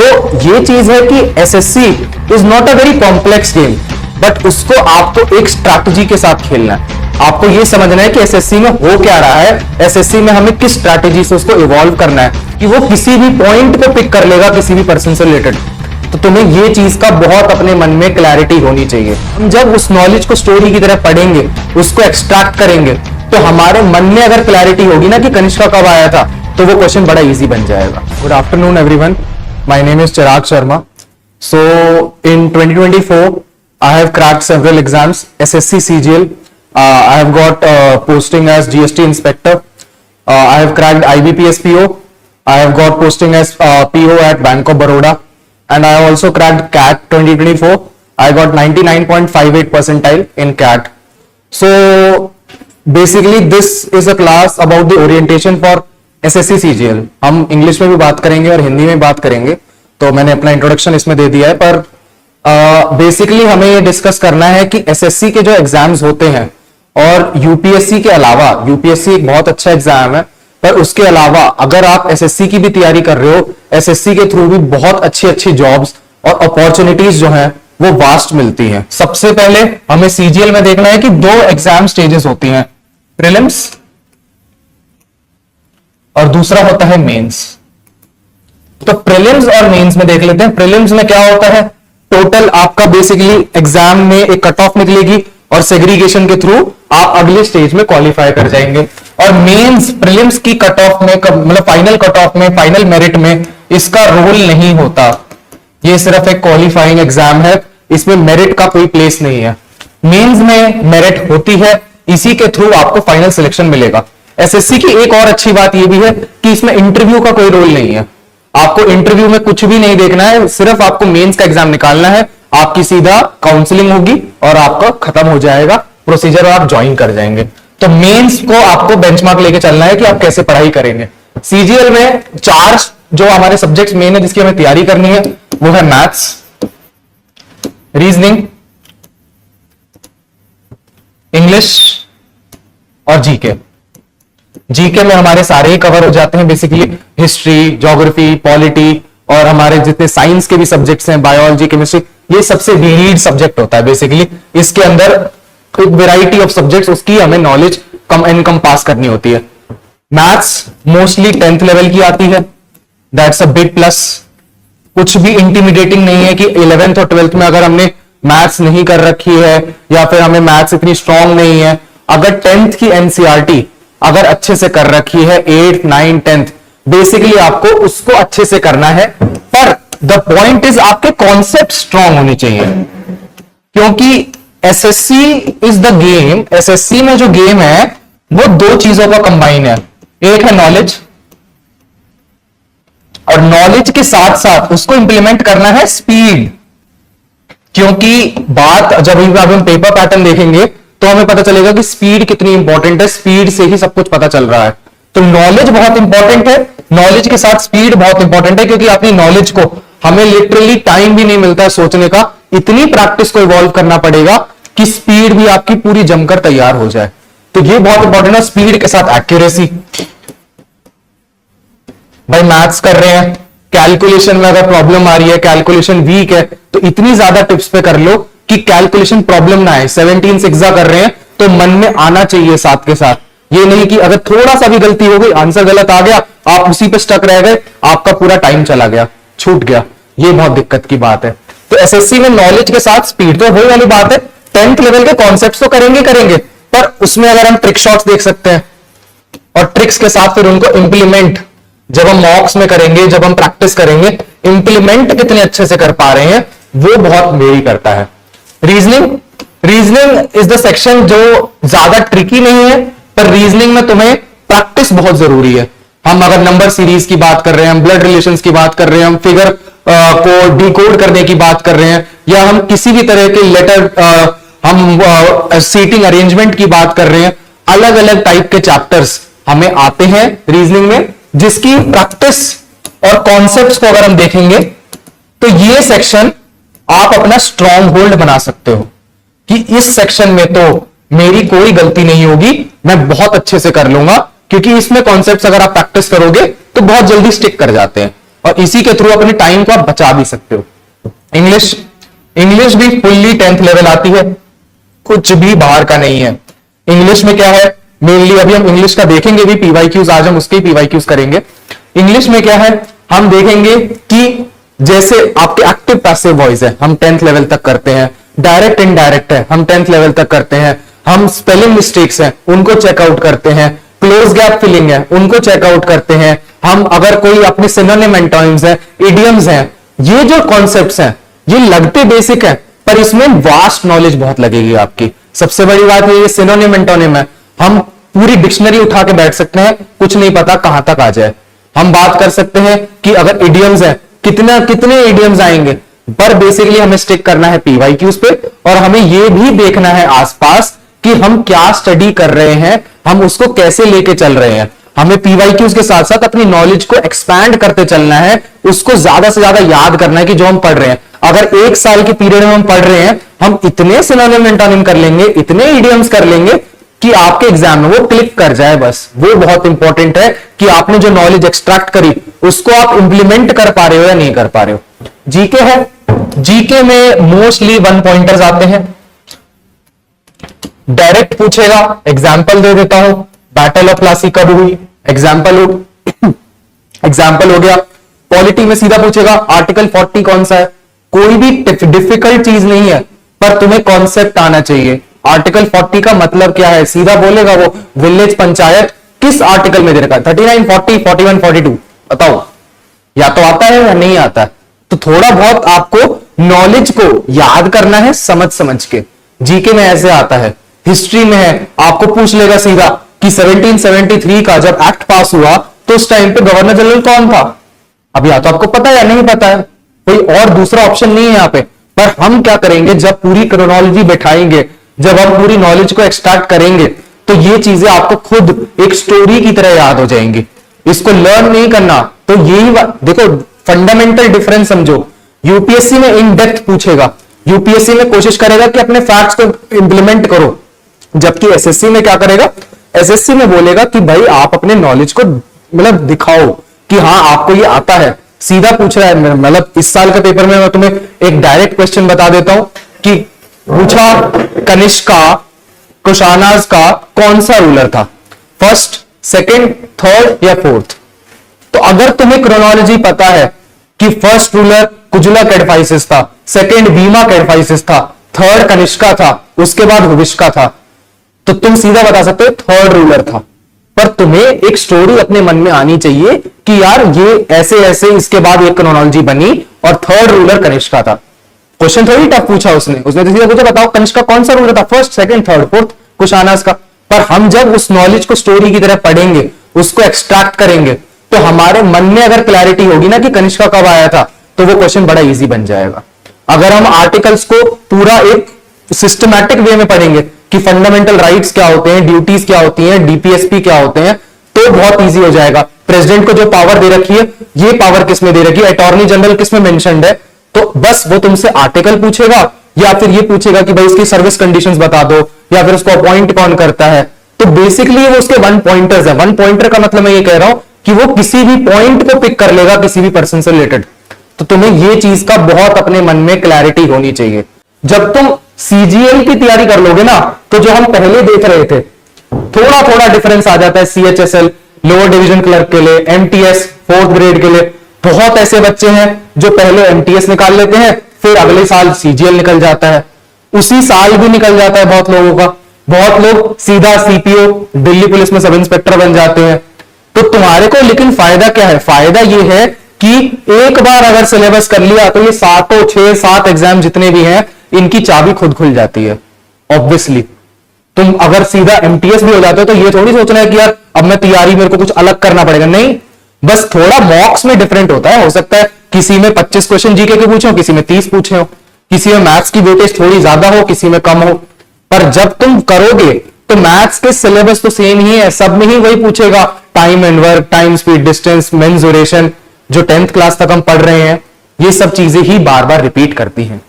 तो ये चीज है कि SSC is not a very complex game, but उसको आपको एक स्ट्रैटेजी के साथ खेलना है। आपको ये समझना है कि एसएससी में हो क्या रहा है, एसएससी में हमें किस स्ट्रैटेजी से उसको इवॉल्व करना है कि वो किसी भी पॉइंट को पिक कर लेगा किसी भी पर्सन से रिलेटेड। तो तुम्हें ये चीज का बहुत अपने मन में क्लैरिटी होनी चाहिए। हम जब उस नॉलेज को स्टोरी की तरह पढ़ेंगे, उसको एक्सट्रैक्ट करेंगे, तो हमारे मन में अगर क्लैरिटी होगी ना कि कनिष्का कब आया था, तो वो क्वेश्चन बड़ा इजी बन जाएगा। Good afternoon everyone, my name is Chirag Sharma. So in 2024 I have cracked several exams, SSC CGL. I have got posting as GST inspector. I have cracked IBPS PO. I have got posting as PO at Bank of Baroda, and I have also cracked CAT 2024. I got 99.58 percentile in CAT. So basically this is a class about the orientation for SSC CGL. हम English में भी बात करेंगे और हिंदी में बात करेंगे, तो मैंने अपना इंट्रोडक्शन इसमें दे दिया है। पर बेसिकली हमें ये डिस्कस करना है कि एसएससी के जो एग्जाम्स होते हैं और यूपीएससी के अलावा, यूपीएससी एक बहुत अच्छा एग्जाम है, पर उसके अलावा अगर आप एसएससी की भी तैयारी कर रहे हो, एसएससी के थ्रू भी बहुत अच्छी अच्छी जॉब्स और अपॉर्चुनिटीज जो हैं वो वास्ट मिलती हैं। सबसे पहले हमें सीजीएल में देखना है कि दो एग्जाम स्टेजेस होती हैं, प्रीलिम्स और दूसरा होता है मेंस। तो प्रीलिम्स और मेंस में देख लेते हैं। प्रीलिम्स में क्या होता है, टोटल आपका बेसिकली एग्जाम में एक कट ऑफ निकलेगी और सेग्रीगेशन के थ्रू आप अगले स्टेज में क्वालिफाई कर जाएंगे। और मेंस प्रीलिम्स की कट ऑफ में, मतलब फाइनल कट ऑफ में, फाइनल मेरिट में इसका रोल नहीं होता। ये सिर्फ एक क्वालिफाइंग एग्जाम है, इसमें मेरिट का कोई प्लेस नहीं है। मेंस में मेरिट होती है, इसी के थ्रू आपको फाइनल सिलेक्शन मिलेगा। एसएससी की एक और अच्छी बात यह भी है कि इसमें इंटरव्यू का कोई रोल नहीं है। आपको इंटरव्यू में कुछ भी नहीं देखना है, सिर्फ आपको मेंस का एग्जाम निकालना है, आपकी सीधा काउंसलिंग होगी और आपका खत्म हो जाएगा प्रोसीजर और आप ज्वाइन कर जाएंगे। तो मेंस को आपको बेंचमार्क लेके चलना है कि आप कैसे पढ़ाई करेंगे। सीजीएल में चार जो हमारे सब्जेक्ट्स मेन है जिसकी हमें तैयारी करनी है, वो है मैथ्स, रीजनिंग, इंग्लिश और जीके। जीके में हमारे सारे ही कवर हो जाते हैं, बेसिकली हिस्ट्री, ज्योग्राफी, पॉलिटी और हमारे जितने साइंस के भी सब्जेक्ट्स हैं, बायोलॉजी, केमिस्ट्री, ये सबसे लीड सब्जेक्ट होता है। बेसिकली इसके अंदर एक वेराइटी ऑफ सब्जेक्ट्स, उसकी हमें नॉलेज कम इनकम पास करनी होती है। मैथ्स मोस्टली 10th लेवल की आती है, दैट्स अ बिग प्लस। कुछ भी इंटिमिडेटिंग नहीं है कि 11th और 12th में अगर हमने मैथ्स नहीं कर रखी है या फिर हमें मैथ्स इतनी स्ट्रांग नहीं है। अगर 10th की एनसीईआरटी अगर अच्छे से कर रखी है, 8th, 9th, 10th, बेसिकली आपको उसको अच्छे से करना है। पर द पॉइंट इज आपके कॉन्सेप्ट स्ट्रांग होने चाहिए, क्योंकि SSC is the game. SSC में जो गेम है वो दो चीजों का कंबाइन है, एक है नॉलेज, और नॉलेज के साथ साथ उसको इंप्लीमेंट करना है स्पीड। क्योंकि बात जब हम पेपर पैटर्न देखेंगे तो हमें पता चलेगा कि स्पीड कितनी इंपॉर्टेंट है, स्पीड से ही सब कुछ पता चल रहा है। तो नॉलेज बहुत इंपॉर्टेंट है, नॉलेज के साथ स्पीड बहुत इंपॉर्टेंट है, क्योंकि अपनी नॉलेज को हमें लिटरली टाइम भी नहीं मिलता है सोचने का, इतनी प्रैक्टिस को इवॉल्व करना पड़ेगा कि स्पीड भी आपकी पूरी जमकर तैयार हो जाए। तो ये बहुत इंपॉर्टेंट है, स्पीड के साथ एक्यूरेसी। भाई मैथ्स कर रहे हैं, कैलकुलेशन में अगर प्रॉब्लम आ रही है, कैलकुलेशन वीक है, तो इतनी ज्यादा टिप्स पे कर लो कि कैलकुलेशन प्रॉब्लम ना आए। 17 सिक्सा कर रहे हैं तो मन में आना चाहिए साथ के साथ, ये नहीं कि अगर थोड़ा सा भी गलती हो गई, आंसर गलत आ गया, आप उसी पे स्टक रह गए, आपका पूरा टाइम चला गया, छूट गया। ये बहुत दिक्कत की बात है। तो एसएससी में नॉलेज के साथ स्पीड तो वही वाली बात है, 10th लेवल के कॉन्सेप्ट्स तो करेंगे, पर उसमें अगर हम ट्रिक शॉट्स देख सकते हैं और ट्रिक्स के साथ फिर उनको इंप्लीमेंट जब हम मॉक्स में करेंगे, जब हम प्रैक्टिस करेंगे, इंप्लीमेंट कितने अच्छे से कर पा रहे हैं वो बहुत वेरी करता है। रीजनिंग इज द सेक्शन जो ज्यादा ट्रिकी नहीं है, पर रीजनिंग में तुम्हें प्रैक्टिस बहुत जरूरी है। हम अगर नंबर सीरीज की बात कर रहे हैं, हम ब्लड रिलेशंस की बात कर रहे हैं, हम फिगर को डिकोड करने की बात कर रहे हैं, या हम किसी भी तरह के लेटर हम सीटिंग अरेंजमेंट की बात कर रहे हैं, अलग अलग टाइप के चैप्टर्स हमें आते हैं रीजनिंग में, जिसकी प्रैक्टिस और कॉन्सेप्ट्स को अगर हम देखेंगे तो ये सेक्शन आप अपना स्ट्रॉन्ग होल्ड बना सकते हो कि इस सेक्शन में तो मेरी कोई गलती नहीं होगी, मैं बहुत अच्छे से कर लूंगा, क्योंकि इसमें कॉन्सेप्ट्स अगर आप प्रैक्टिस करोगे तो बहुत जल्दी स्टिक कर जाते हैं। और इसी के थ्रू अपने टाइम को आप बचा भी सकते हो। इंग्लिश, इंग्लिश भी फुल्ली 10th लेवल आती है, कुछ भी बाहर का नहीं है। इंग्लिश में क्या है मेनली, अभी हम इंग्लिश का देखेंगे भी, पीवाईक्यूज आज हम उसके पीवाईक्यूज करेंगे। इंग्लिश में क्या है हम देखेंगे कि जैसे आपके एक्टिव पैसिव वॉइस है हम 10th लेवल तक करते हैं, डायरेक्ट इनडायरेक्ट है हम 10th लेवल तक करते हैं, हम स्पेलिंग मिस्टेक्स हैं उनको चेकआउट करते हैं, क्लोज गैप फिलिंग है उनको चेकआउट करते हैं हम, अगर कोई अपने सिनोनिम एंटोनिम्स है, इडियम्स हैं, ये जो कॉन्सेप्ट्स हैं ये लगते बेसिक है पर इसमें वास्ट नॉलेज बहुत लगेगी आपकी। सबसे बड़ी बात ये सिनोनिम एंटोनिम है, हम पूरी डिक्शनरी उठा के बैठ सकते हैं, कुछ नहीं पता कहां तक आ जाए। हम बात कर सकते हैं कि अगर इडियम्स है कितने इडियम्स आएंगे, पर बेसिकली हमें स्टिक करना है पीवाईक्यूज पे, और हमें यह भी देखना है आसपास कि हम क्या स्टडी कर रहे हैं, हम उसको कैसे लेके चल रहे हैं। हमें पीवाईक्यूज के साथ साथ अपनी नॉलेज को एक्सपैंड करते चलना है, उसको ज्यादा से ज्यादा याद करना है कि जो हम पढ़ रहे हैं, अगर 1 साल के पीरियड में हम पढ़ रहे हैं, हम इतने सिनोनिम एंटोनिम कर लेंगे, इतने इडियम्स कर लेंगे कि आपके एग्जाम में वो क्लिक कर जाए। बस वो बहुत इंपॉर्टेंट है कि आपने जो नॉलेज एक्सट्रैक्ट करी उसको आप इंप्लीमेंट कर पा रहे हो या नहीं कर पा रहे हो। जीके है, जीके में मोस्टली 1 पॉइंटर्स आते हैं, डायरेक्ट पूछेगा, एग्जाम्पल दे देता हूं, बैटल ऑफ प्लासी कब हुई, एग्जाम्पल हो गया। पॉलिटी में सीधा पूछेगा आर्टिकल 40 कौन सा है, कोई भी डिफिकल्ट चीज नहीं है पर तुम्हें कॉन्सेप्ट आना चाहिए। आर्टिकल 40 का मतलब क्या है, सीधा बोलेगा वो, विलेज पंचायत किस आर्टिकल में दे रखा है, 39, 40, 41, 42, बताओ, या तो आता है या नहीं आता है। तो थोड़ा बहुत आपको नॉलेज को याद करना है समझ समझ के। जीके में ऐसे आता है, हिस्ट्री में है, आपको पूछ लेगा सीधा कि 1773 का जब एक्ट पास हुआ तो उस टाइम पे गवर्नर जनरल कौन था। अब या तो आपको पता है या नहीं पता है, कोई और दूसरा ऑप्शन नहीं है यहां पे। पर हम क्या करेंगे, जब पूरी क्रोनोलॉजी बैठाएंगे, जब हम पूरी नॉलेज को एक्सट्रैक्ट करेंगे, तो ये चीजें आपको खुद एक स्टोरी की तरह याद हो जाएंगी। इसको लर्न नहीं करना, तो यही देखो फंडामेंटल डिफरेंस समझो। यूपीएससी में इन डेप्थ पूछेगा, यूपीएससी में कोशिश करेगा कि अपने फैक्ट्स को इंप्लीमेंट करो, जबकि एसएससी में क्या करेगा, एसएससी में बोलेगा कि भाई आप अपने नॉलेज को मतलब दिखाओ कि हाँ आपको ये आता है। सीधा पूछ रहा है, मतलब इस साल के पेपर में मैं तुम्हें एक डायरेक्ट क्वेश्चन बता देता हूं कि पूछा कनिष्का कुशानाज का कौन सा रूलर था, फर्स्ट, सेकंड, थर्ड या फोर्थ। तो अगर तुम्हें क्रोनोलॉजी पता है कि फर्स्ट रूलर कुजुला कैडफाइसिस था, सेकंड भीमा कैडफाइसिस था, थर्ड कनिष्का था, उसके बाद हुविष्का था, तो तुम सीधा बता सकते हो थर्ड रूलर था। पर तुम्हें एक स्टोरी अपने मन में आनी चाहिए कि यार ये ऐसे ऐसे इसके बाद एक क्रोनोलॉजी बनी और थर्ड रूलर कनिष्का था। क्वेश्चन थोड़ी टफ पूछा उसने तो सीधा पूछा बताओ कनिष्का कौन सा रूलर था, first, second, third, fourth, Kushanas का। पर हम जब उस नॉलेज को स्टोरी की तरह पढ़ेंगे, उसको एक्सट्रैक्ट करेंगे, तो हमारे मन में अगर क्लैरिटी होगी ना कि कनिष्का कब आया था, तो वो क्वेश्चन बड़ा इजी बन जाएगा। अगर हम आर्टिकल्स को पूरा एक सिस्टमैटिक वे में पढ़ेंगे कि फंडामेंटल राइट्स क्या होते हैं, ड्यूटीज क्या होती हैं, डीपीएसपी क्या होते हैं, तो बहुत इजी हो जाएगा। प्रेसिडेंट को जो पावर दे रखी है, ये पावर किस में दे रखी है, अटॉर्नी जनरल किस में मेंशन्ड है, तो बस वो तुमसे आर्टिकल पूछेगा या फिर ये पूछेगा कि भाई इसकी सर्विस कंडीशंस बता दो, या फिर उसको अपॉइंट कौन करता है। तो बेसिकली वो उसके 1 पॉइंटर्स है। 1 पॉइंटर का मतलब मैं ये कह रहा हूं कि वो किसी भी पॉइंट को पिक कर लेगा किसी भी पर्सन से रिलेटेड। तो तुम्हें ये चीज का बहुत अपने मन में क्लैरिटी होनी चाहिए। जब तुम सीजीएल की तैयारी कर लोगे ना, तो जो हम पहले देख रहे थे थोड़ा थोड़ा डिफरेंस आ जाता है। सीएचएसएल लोअर डिवीजन क्लर्क के लिए, एमटीएस 4th ग्रेड के लिए, बहुत ऐसे बच्चे हैं जो पहले एमटीएस निकाल लेते हैं, फिर अगले साल सीजीएल निकल जाता है, उसी साल भी निकल जाता है बहुत लोगों का। बहुत लोग सीधा सीपीओ दिल्ली पुलिस में सब इंस्पेक्टर बन जाते हैं। तो तुम्हारे को लेकिन फायदा क्या है, फायदा यह है कि एक बार अगर सिलेबस कर लिया तो ये 6-7 एग्जाम जितने भी हैं, इनकी चाबी खुद खुल जाती है। ऑब्वियसली तुम अगर सीधा एमटीएस भी हो जाते हो तो ये थोड़ी सोचना है कि यार अब मैं तैयारी मेरे को कुछ अलग करना पड़ेगा, नहीं, बस थोड़ा मॉक्स में डिफरेंट होता है। हो सकता है किसी में 25 क्वेश्चन जीके के पूछे हो, किसी में 30 पूछे हो, किसी में मैथ्स की वेटेज थोड़ी ज्यादा हो, किसी में कम हो। पर जब तुम करोगे तो मैथ्स के सिलेबस तो सेम ही है, सब में ही वही पूछेगा, time and work, time speed distance, means duration, जो 10th क्लास तक हम पढ़ रहे हैं, ये सब चीजें ही बार बार रिपीट करती हैं।